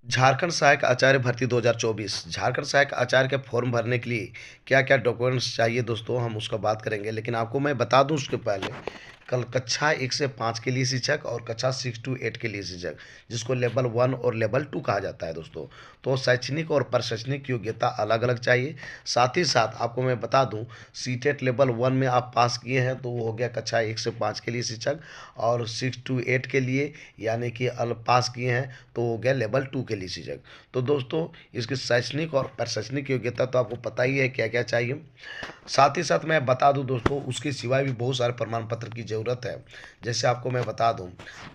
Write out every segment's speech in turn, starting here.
झारखंड सहायक आचार्य भर्ती 2024 झारखंड सहायक आचार्य के फॉर्म भरने के लिए क्या-क्या डॉक्यूमेंट्स चाहिए दोस्तों, हम उसका बात करेंगे। लेकिन आपको मैं बता दूं उसके पहले, कल कक्षा 1 से 5 के लिए शिक्षक और कक्षा 6 टू 8 के लिए शिक्षक, जिसको लेवल 1 और लेवल 2 कहा जाता है दोस्तों। तो शैक्षणिक और प्रशैक्षणिक योग्यता अलग-अलग चाहिए। साथ ही साथ आपको मैं बता दूं, सीटेट लेवल 1 में आप पास किए हैं तो वो हो गया कक्षा 1 से 5 के लिए शिक्षक, और 6 टू 8 के लिए यानी कि पास किए हैं तो हो गया लेवल 2 के लिए शिक्षक। तो दोस्तों, इसकी शैक्षणिक और प्रशैक्षणिक योग्यता तो आपको पता ही है क्या क्या चाहिए। साथ ही साथ मैं बता दूं दोस्तों, उसके सिवाय भी बहुत सारे प्रमाण पत्र की ज़रूरत है। जैसे आपको मैं बता दूं,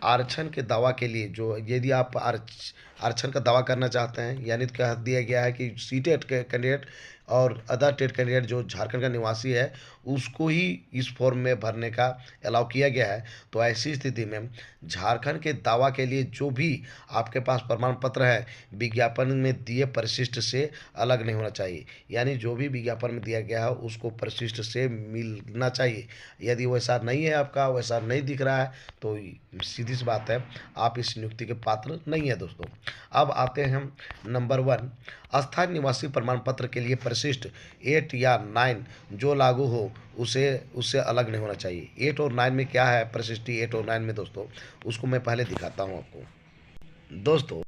आरक्षण के दावा के लिए जो यदि आप आरक्षण का दावा करना चाहते हैं, यानी कह दिया गया है कि सीटेट के कैंडिडेट और अदर टेट कैंडिडेट जो झारखंड का निवासी है, उसको ही इस फॉर्म में भरने का अलाउ किया गया है। तो ऐसी स्थिति में झारखंड के दावा के लिए जो भी आपके पास प्रमाण पत्र है, विज्ञापन में दिए परिशिष्ट से अलग नहीं होना चाहिए। यानी जो भी विज्ञापन में दिया गया है उसको परिशिष्ट से मिलना चाहिए। यदि वैसा नहीं है, आपका वैसा नहीं दिख रहा है, तो सीधी सी बात है, आप इस नियुक्ति के पात्र नहीं है दोस्तों। अब आते हैं हम नंबर 1, स्थायी निवासी प्रमाण पत्र के लिए परिशिष्ट 8 या 9 जो लागू हो उसे उससे अलग नहीं होना चाहिए। 8 और 9 में क्या है, परिशिष्टि 8 और 9 में दोस्तों, उसको मैं पहले दिखाता हूँ आपको। दोस्तों,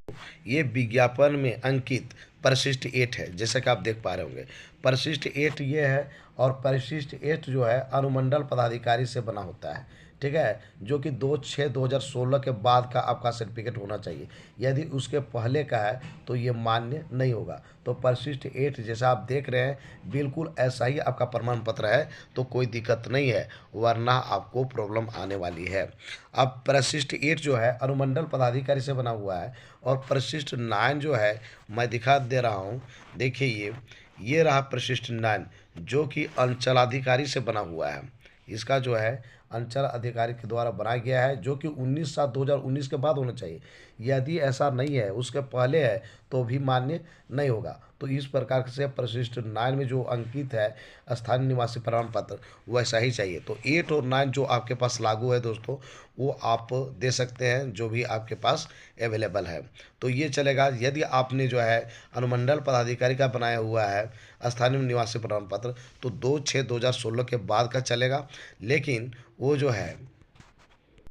ये विज्ञापन में अंकित परिशिष्ट 8 है, जैसा कि आप देख पा रहे होंगे। परिशिष्ट 8 ये है, और परिशिष्ट 8 जो है अनुमंडल पदाधिकारी से बना होता है, ठीक है, जो कि 2/6/2016 के बाद का आपका सर्टिफिकेट होना चाहिए। यदि उसके पहले का है तो ये मान्य नहीं होगा। तो परिशिष्ट 8 जैसा आप देख रहे हैं बिल्कुल ऐसा ही आपका प्रमाण पत्र है, तो कोई दिक्कत नहीं है, वरना आपको प्रॉब्लम आने वाली है। अब परिशिष्ट 8 जो है अनुमंडल पदाधिकारी से बना हुआ है, और परिशिष्ट 9 जो है मैं दिखा दे रहा हूँ, देखिए ये रहा परिशिष्ट 9, जो कि अंचलाधिकारी से बना हुआ है। इसका जो है अंचल अधिकारी के द्वारा बनाया गया है, जो कि 19/7/2019 के बाद होना चाहिए। यदि ऐसा नहीं है, उसके पहले है, तो भी मान्य नहीं होगा। तो इस प्रकार से परिशिष्ट 9 में जो अंकित है स्थानीय निवासी प्रमाण पत्र, वैसा ही चाहिए। तो 8 और 9 जो आपके पास लागू है दोस्तों, वो आप दे सकते हैं जो भी आपके पास अवेलेबल है, तो ये चलेगा। यदि आपने जो है अनुमंडल पदाधिकारी का बनाया हुआ है स्थानीय निवासी प्रमाण पत्र, तो 2/6/2016 के बाद का चलेगा। लेकिन वो जो है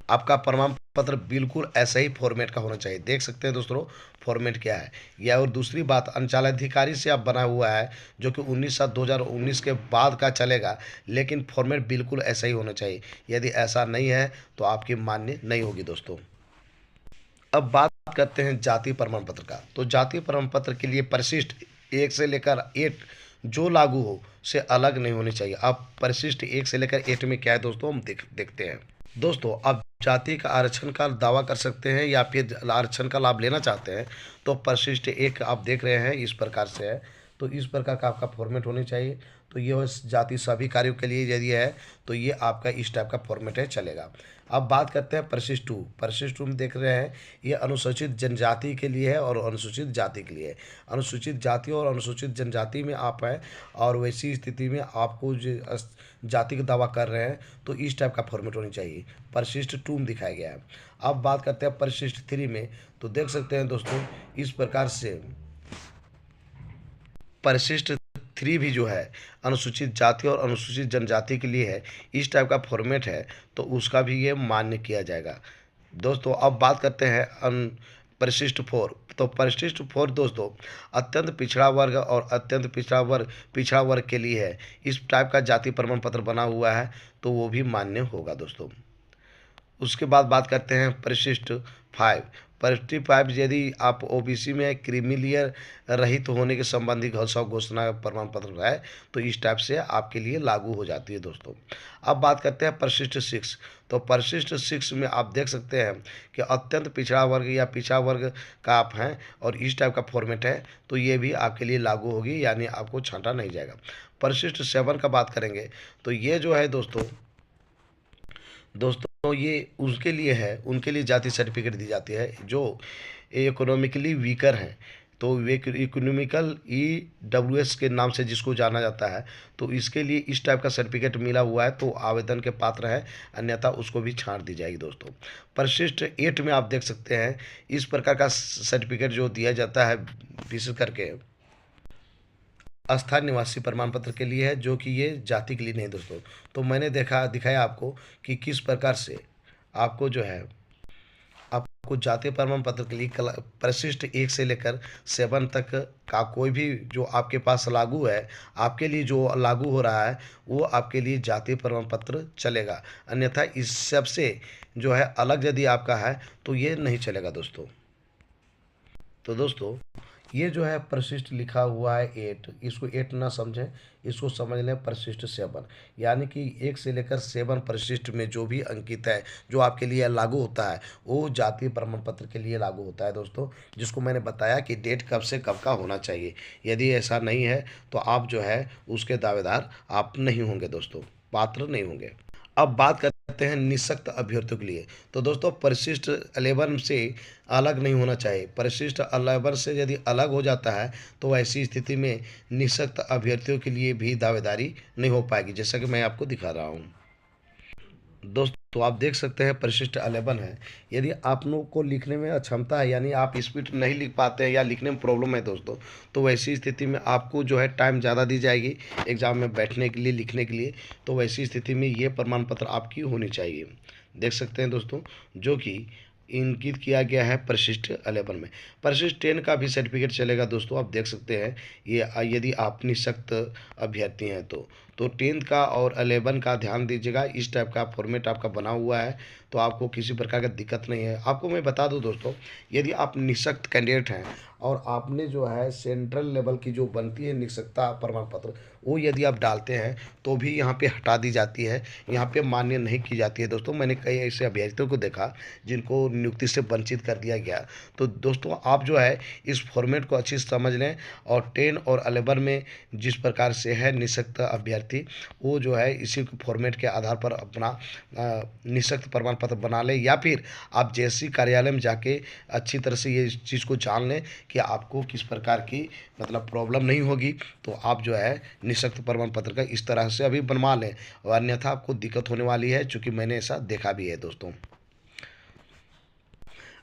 आपका प्रमाण पत्र बिल्कुल ऐसा ही फॉर्मेट का होना चाहिए। देख सकते हैं दोस्तों फॉर्मेट क्या है यह। और दूसरी बात, अंचलाधिकारी से आप बना हुआ है, जो कि 19/7/2019 के बाद का चलेगा, लेकिन फॉर्मेट बिल्कुल ऐसा ही होना चाहिए। यदि ऐसा नहीं है तो आपकी मान्य नहीं होगी दोस्तों। अब बात करते हैं जाति प्रमाण पत्र का। तो जाति प्रमाण पत्र के लिए परिशिष्ट 1 से लेकर 8 जो लागू हो से अलग नहीं होनी चाहिए। अब परिशिष्ट 1 से लेकर 8 में क्या है दोस्तों, हम देखते हैं। दोस्तों, आप जाति का आरक्षण का दावा कर सकते हैं या फिर आरक्षण का लाभ लेना चाहते हैं, तो परिशिष्ट 1 आप देख रहे हैं इस प्रकार से है। तो इस प्रकार का आपका फॉर्मेट होनी चाहिए। तो ये जाति सभी कार्यों के लिए यदि है तो ये आपका इस टाइप का फॉर्मेट है, चलेगा। अब बात करते हैं परिशिष्ट 2। परिशिष्ट 2 में देख रहे हैं, ये अनुसूचित जनजाति के लिए है और अनुसूचित जाति के लिए है। अनुसूचित जाति और अनुसूचित जनजाति में आप हैं, और वैसी स्थिति में आपको जो जाति का दावा कर रहे हैं, तो इस टाइप का फॉर्मेट होनी चाहिए। परिशिष्ट 2 में दिखाया गया है। अब बात करते हैं परिशिष्ट 3 में। तो देख सकते हैं दोस्तों इस प्रकार से परिशिष्ट 3 भी जो है अनुसूचित जाति और अनुसूचित जनजाति के लिए है, इस टाइप का फॉर्मेट है, तो उसका भी ये मान्य किया जाएगा। दोस्तों, अब बात करते हैं परिशिष्ट 4। तो परिशिष्ट 4 दोस्तों अत्यंत पिछड़ा वर्ग और अत्यंत पिछड़ा वर्ग के लिए है। इस टाइप का जाति प्रमाण पत्र बना हुआ है, तो वो भी मान्य होगा दोस्तों। उसके बाद बात करते हैं परिशिष्ट 5। परिशिष्ट 5 यदि आप ओबीसी में क्रीमिलियर रहित होने के संबंधी घोषणा प्रमाण पत्र है, तो इस टाइप से आपके लिए लागू हो जाती है दोस्तों। अब बात करते हैं परिशिष्ट 6। तो परिशिष्ट 6 में आप देख सकते हैं कि अत्यंत पिछड़ा वर्ग या पिछड़ा वर्ग का आप हैं, और इस टाइप का फॉर्मेट है, तो ये भी आपके लिए लागू होगी, यानी आपको छांटा नहीं जाएगा। परिशिष्ट 7 का बात करेंगे, तो ये जो है दोस्तों ये उनके लिए है, उनके लिए जाति सर्टिफिकेट दी जाती है जो इकोनॉमिकली वीकर हैं। तो वे इकोनॉमिकल EWS के नाम से जिसको जाना जाता है, तो इसके लिए इस टाइप का सर्टिफिकेट मिला हुआ है तो आवेदन के पात्र है, अन्यथा उसको भी छांट दी जाएगी दोस्तों। परिशिष्ट 8 में आप देख सकते हैं इस प्रकार का सर्टिफिकेट जो दिया जाता है विशेष करके स्थायी निवासी प्रमाण पत्र के लिए है, जो कि ये जाति के लिए नहीं दोस्तों। तो मैंने दिखाया आपको कि किस प्रकार से आपको जो है आपको जातीय प्रमाण पत्र के लिए परिशिष्ट 1 से लेकर 7 तक का कोई भी जो आपके पास लागू है, आपके लिए जो लागू हो रहा है वो आपके लिए जातीय प्रमाण पत्र चलेगा, अन्यथा इस सबसे जो है अलग यदि आपका है तो ये नहीं चलेगा दोस्तों। तो दोस्तों ये जो है परिशिष्ट लिखा हुआ है 8, इसको 8 ना समझें, इसको समझ लें परिशिष्ट 7, यानी कि 1 से लेकर 7 परिशिष्ट में जो भी अंकित है जो आपके लिए लागू होता है वो जातीय प्रमाण पत्र के लिए लागू होता है दोस्तों, जिसको मैंने बताया कि डेट कब से कब का होना चाहिए। यदि ऐसा नहीं है तो आप जो है उसके दावेदार आप नहीं होंगे दोस्तों, पात्र नहीं होंगे। अब बात करते हैं निःशक्त अभ्यर्थियों के लिए। तो दोस्तों परिशिष्ट 11 से अलग नहीं होना चाहिए। परिशिष्ट 11 से यदि अलग हो जाता है तो ऐसी स्थिति में निःशक्त अभ्यर्थियों के लिए भी दावेदारी नहीं हो पाएगी, जैसा कि मैं आपको दिखा रहा हूँ दोस्तों। तो आप देख सकते हैं परिशिष्ट 11 है। यदि आप लोग को लिखने में अक्षमता है, यानी आप स्पीड नहीं लिख पाते हैं या लिखने में प्रॉब्लम है दोस्तों, तो वैसी स्थिति में आपको जो है टाइम ज़्यादा दी जाएगी एग्ज़ाम में बैठने के लिए, लिखने के लिए। तो वैसी स्थिति में ये प्रमाण पत्र आपकी होनी चाहिए। देख सकते हैं दोस्तों, जो कि इंगित किया गया है परिशिष्ट 11 में। परिशिष्ट 10 का भी सर्टिफिकेट चलेगा दोस्तों, आप देख सकते हैं ये यदि आप निःशक्त अभ्यर्थी हैं तो 10 का और 11 का ध्यान दीजिएगा। इस टाइप का फॉर्मेट आपका बना हुआ है तो आपको किसी प्रकार का दिक्कत नहीं है। आपको मैं बता दूं दोस्तों, यदि आप निःशक्त कैंडिडेट हैं और आपने जो है सेंट्रल लेवल की जो बनती है निःशक्तता प्रमाण पत्र, वो यदि आप डालते हैं तो भी यहाँ पे हटा दी जाती है, यहाँ पे मान्य नहीं की जाती है दोस्तों। मैंने कई ऐसे अभ्यर्थियों को देखा जिनको नियुक्ति से वंचित कर दिया गया। तो दोस्तों आप जो है इस फॉर्मेट को अच्छी समझ लें, और 10 और 11 में जिस प्रकार से है निःशक्त अभ्यर्थी, वो जो है इसी फॉर्मेट के आधार पर अपना निःशक्त प्रमाण पत्र बना लें, या फिर आप JSC कार्यालय में जाके अच्छी तरह से ये चीज़ को जान लें कि आपको किस प्रकार की मतलब प्रॉब्लम नहीं होगी। तो आप जो है निःशक्त प्रमाण पत्र का इस तरह से अभी बनवा लें, और अन्यथा आपको दिक्कत होने वाली है, चूँकि मैंने ऐसा देखा भी है दोस्तों।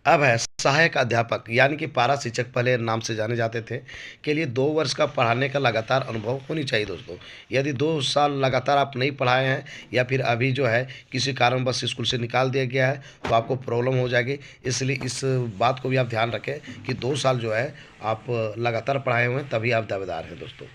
अब है सहायक अध्यापक, यानी कि पारा शिक्षक पहले नाम से जाने जाते थे, के लिए 2 वर्ष का पढ़ाने का लगातार अनुभव होनी चाहिए दोस्तों। यदि 2 साल लगातार आप नहीं पढ़ाए हैं या फिर अभी जो है किसी कारणवश स्कूल से निकाल दिया गया है तो आपको प्रॉब्लम हो जाएगी। इसलिए इस बात को भी आप ध्यान रखें कि 2 साल जो है आप लगातार पढ़ाए हुए हैं, तभी आप दावेदार हैं दोस्तों।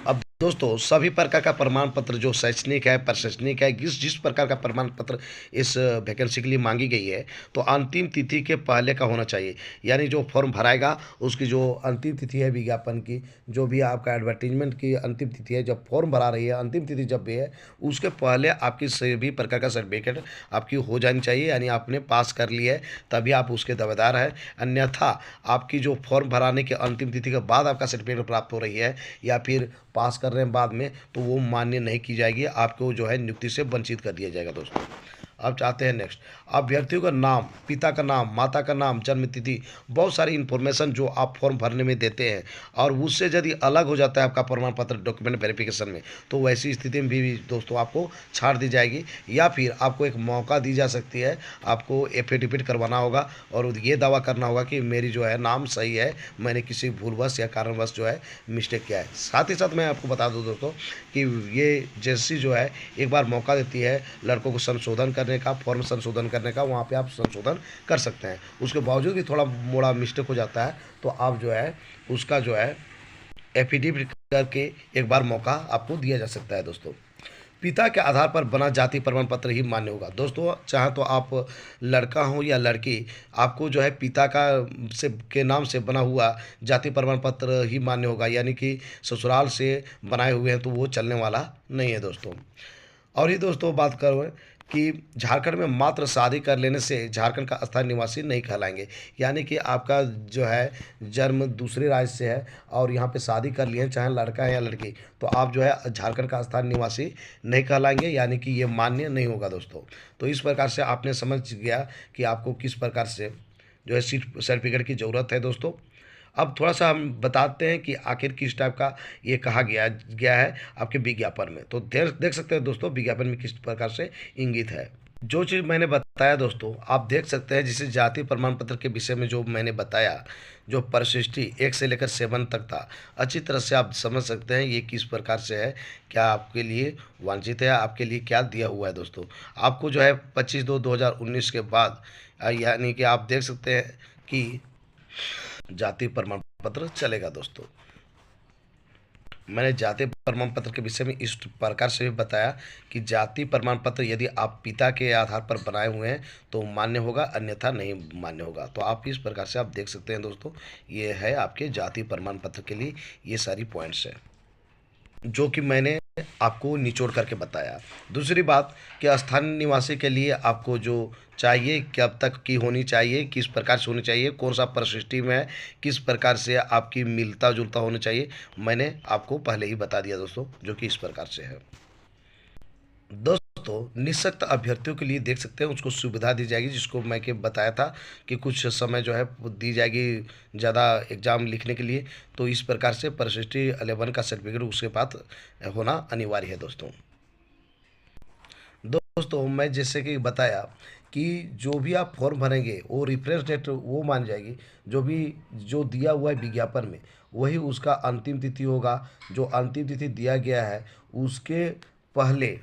अब दोस्तों सभी प्रकार का प्रमाण पत्र जो शैक्षणिक है, प्रशैक्षणिक है, जिस प्रकार का प्रमाण पत्र इस वैकेंसी के लिए मांगी गई है, तो अंतिम तिथि के पहले का होना चाहिए। यानी जो फॉर्म भराएगा उसकी जो अंतिम तिथि है विज्ञापन की, जो भी आपका एडवर्टीजमेंट की अंतिम तिथि है, जब फॉर्म भरा रही है अंतिम तिथि जब भी है, उसके पहले आपकी सभी प्रकार का सर्टिफिकेट आपकी हो जानी चाहिए, यानी आपने पास कर लिया है तभी आप उसके दावेदार हैं। अन्यथा आपकी जो फॉर्म भराने के अंतिम तिथि के बाद आपका सर्टिफिकेट प्राप्त हो रही है या फिर पास कर रहे हैं बाद में, तो वो मान्य नहीं की जाएगी, आपको जो है नियुक्ति से वंचित कर दिया जाएगा दोस्तों। अब चाहते हैं नेक्स्ट, अभ्यर्थियों का नाम, पिता का नाम, माता का नाम, जन्म तिथि, बहुत सारी इन्फॉर्मेशन जो आप फॉर्म भरने में देते हैं और उससे यदि अलग हो जाता है आपका प्रमाण पत्र डॉक्यूमेंट वेरिफिकेशन में, तो वैसी स्थिति में भी दोस्तों आपको छाड़ दी जाएगी, या फिर आपको एक मौका दी जा सकती है। आपको एफिडेविट करवाना होगा और ये दावा करना होगा कि मेरी जो है नाम सही है, मैंने किसी भूलवश या कारणवश जो है मिस्टेक किया है। साथ ही साथ मैं आपको बता दूं दोस्तों कि ये JSC जो है एक बार मौका देती है लड़कों को संशोधन करने का, फॉर्म संशोधन करने का, वहाँ पे आप संशोधन कर सकते हैं। उसके बावजूद भी थोड़ा मोड़ा मिस्टेक हो जाता है तो आप जो है उसका जो है एफिडेविट करके एक बार मौका आपको दिया जा सकता है दोस्तों। पिता के आधार पर बना जाति प्रमाण पत्र ही मान्य होगा दोस्तों। चाहे तो आप लड़का हो या लड़की, आपको जो है पिता का से के नाम से बना हुआ जाति प्रमाण पत्र ही मान्य होगा, यानी कि ससुराल से बनाए हुए हैं तो वो चलने वाला नहीं है दोस्तों। और ही दोस्तों बात करें कि झारखंड में मात्र शादी कर लेने से झारखंड का स्थायी निवासी नहीं कहलाएंगे, यानी कि आपका जो है जन्म दूसरे राज्य से है और यहाँ पे शादी कर लिए हैं, चाहे लड़का है या लड़की, तो आप जो है झारखंड का स्थायी निवासी नहीं कहलाएंगे, यानी कि ये मान्य नहीं होगा दोस्तों। तो इस प्रकार से आपने समझ गया कि आपको किस प्रकार से जो है सर्टिफिकेट की ज़रूरत है दोस्तों। अब थोड़ा-सा हम बताते हैं कि आखिर किस टाइप का ये कहा गया है आपके विज्ञापन में। तो देख सकते हैं दोस्तों विज्ञापन में किस प्रकार से इंगित है। जो चीज़ मैंने बताया दोस्तों, आप देख सकते हैं जैसे जाति प्रमाण पत्र के विषय में जो मैंने बताया, जो परिशिष्टि 1 से लेकर 7 तक था, अच्छी तरह से आप समझ सकते हैं ये किस प्रकार से है, क्या आपके लिए वांछित है, आपके लिए क्या दिया हुआ है दोस्तों। आपको जो है 25/2/2019 के बाद यानी कि आप देख सकते हैं कि जाति प्रमाण पत्र चलेगा दोस्तों। मैंने जाति प्रमाण पत्र के विषय में इस प्रकार से भी बताया कि जाति प्रमाण पत्र यदि आप पिता के आधार पर बनाए हुए हैं तो मान्य होगा, अन्यथा नहीं मान्य होगा। तो आप इस प्रकार से आप देख सकते हैं दोस्तों, ये है आपके जाति प्रमाण पत्र के लिए ये सारी पॉइंट्स है जो कि मैंने आपको निचोड़ करके बताया। दूसरी बात कि स्थानीय निवासी के लिए आपको जो चाहिए कब तक की होनी चाहिए, किस प्रकार से होनी चाहिए, कौन सा परिशिष्टि में है, किस प्रकार से आपकी मिलता-जुलता होना चाहिए, मैंने आपको पहले ही बता दिया दोस्तों, जो कि इस प्रकार से है। दोस्तों निःशक्त अभ्यर्थियों के लिए देख सकते हैं उसको सुविधा दी जाएगी, जिसको मैं के बताया था कि कुछ समय जो है वो दी जाएगी ज़्यादा एग्ज़ाम लिखने के लिए। तो इस प्रकार से परिशिष्टि 11 का सर्टिफिकेट उसके पास होना अनिवार्य है दोस्तों। दोस्तों मैं जैसे कि बताया कि जो भी आप फॉर्म भरेंगे वो रेफरेंस डेट वो मान जाएगी, जो दिया हुआ है विज्ञापन में वही उसका अंतिम तिथि होगा। जो अंतिम तिथि दिया गया है उसके पहले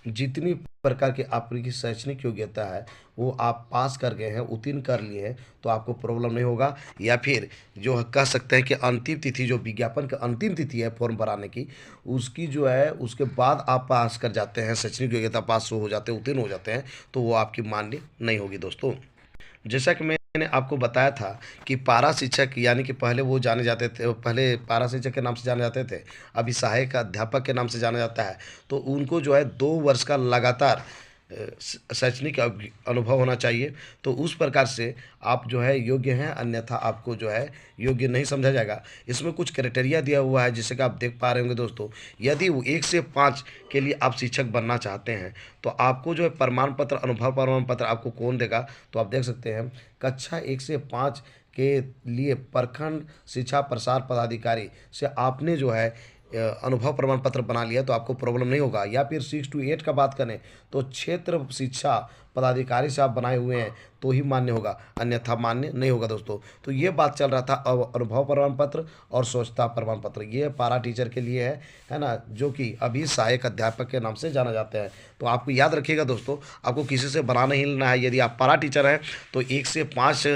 जितनी प्रकार की आपकी शैक्षणिक योग्यता है वो आप पास कर गए हैं, उत्तीर्ण कर लिए हैं, तो आपको प्रॉब्लम नहीं होगा। या फिर जो कह सकते हैं कि अंतिम तिथि जो विज्ञापन की अंतिम तिथि है फॉर्म भराने की, उसकी जो है उसके बाद आप पास कर जाते हैं, शैक्षणिक योग्यता पास हो जाते हैं, उत्तीर्ण हो जाते हैं, तो वो आपकी मान्य नहीं होगी दोस्तों। जैसा कि मैंने आपको बताया था कि पारा शिक्षक यानी कि पहले वो जाने जाते थे, पहले पारा शिक्षक के नाम से जाने जाते थे, अभी सहायक अध्यापक के नाम से जाना जाता है। तो उनको जो है 2 वर्ष का लगातार शैक्षणिक अनुभव होना चाहिए। तो उस प्रकार से आप जो है योग्य हैं, अन्यथा आपको जो है योग्य नहीं समझा जाएगा। इसमें कुछ क्राइटेरिया दिया हुआ है जिससे कि आप देख पा रहे होंगे दोस्तों। यदि वो 1 से 5 के लिए आप शिक्षक बनना चाहते हैं तो आपको जो है प्रमाण पत्र, अनुभव प्रमाण पत्र आपको कौन देगा, तो आप देख सकते हैं कक्षा 1 से 5 के लिए प्रखंड शिक्षा प्रसार पदाधिकारी से आपने जो है अनुभव प्रमाण पत्र बना लिया तो आपको प्रॉब्लम नहीं होगा। या फिर 6 to 8 का बात करें तो क्षेत्र शिक्षा पदाधिकारी से आप बनाए हुए हैं तो ही मान्य होगा, अन्यथा मान्य नहीं होगा दोस्तों। तो ये बात चल रहा था अनुभव प्रमाण पत्र और स्वच्छता प्रमाण पत्र, ये पारा टीचर के लिए है ना, जो कि अभी सहायक अध्यापक के नाम से जाना जाता है। तो आपको याद रखिएगा दोस्तों, आपको किसी से बनाना ही लेना है। यदि आप पारा टीचर हैं तो 1 से 5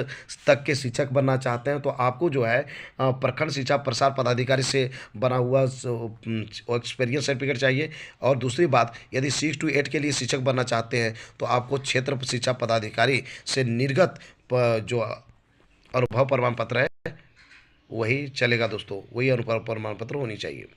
तक के शिक्षक बनना चाहते हैं तो आपको जो है प्रखंड शिक्षा प्रसार पदाधिकारी से बना हुआ एक्सपीरियंस सर्टिफिकेट चाहिए। और दूसरी बात, यदि 6 to 8 के लिए शिक्षक बनना चाहते हैं तो आपको क्षेत्र शिक्षा पदाधिकारी से निर्गत जो अनुभव प्रमाण पत्र है वही चलेगा दोस्तों, वही अनुभव प्रमाण पत्र होनी चाहिए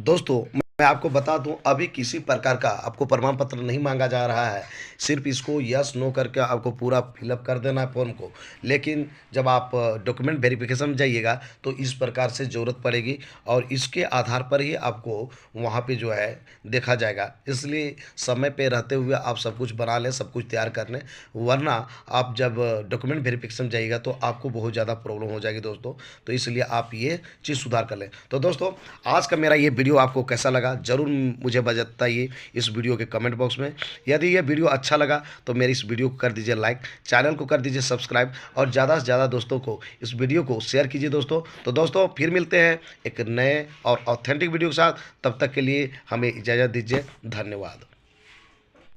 दोस्तों। मैं आपको बता दूं अभी किसी प्रकार का आपको प्रमाण पत्र नहीं मांगा जा रहा है, सिर्फ इसको यस नो करके आपको पूरा फिलअप कर देना है फॉर्म को। लेकिन जब आप डॉक्यूमेंट वेरिफिकेशन में जाइएगा तो इस प्रकार से ज़रूरत पड़ेगी और इसके आधार पर ही आपको वहाँ पे जो है देखा जाएगा। इसलिए समय पे रहते हुए आप सब कुछ बना लें, सब कुछ तैयार कर लें, वरना आप जब डॉक्यूमेंट वेरिफिकेशन जाइएगा तो आपको बहुत ज़्यादा प्रॉब्लम हो जाएगी दोस्तों। तो इसलिए आप ये चीज़ सुधार कर लें। तो दोस्तों आज का मेरा ये वीडियो आपको कैसा लगा ज़रूर मुझे बताइए इस वीडियो के कमेंट बॉक्स में। यदि ये वीडियो अच्छा लगा तो मेरी इस वीडियो को कर दीजिए लाइक, चैनल को कर दीजिए सब्सक्राइब और ज़्यादा से ज़्यादा दोस्तों को इस वीडियो को शेयर कीजिए दोस्तों। तो दोस्तों फिर मिलते हैं एक नए और ऑथेंटिक वीडियो के साथ, तब तक के लिए हमें इजाज़त दीजिए। धन्यवाद।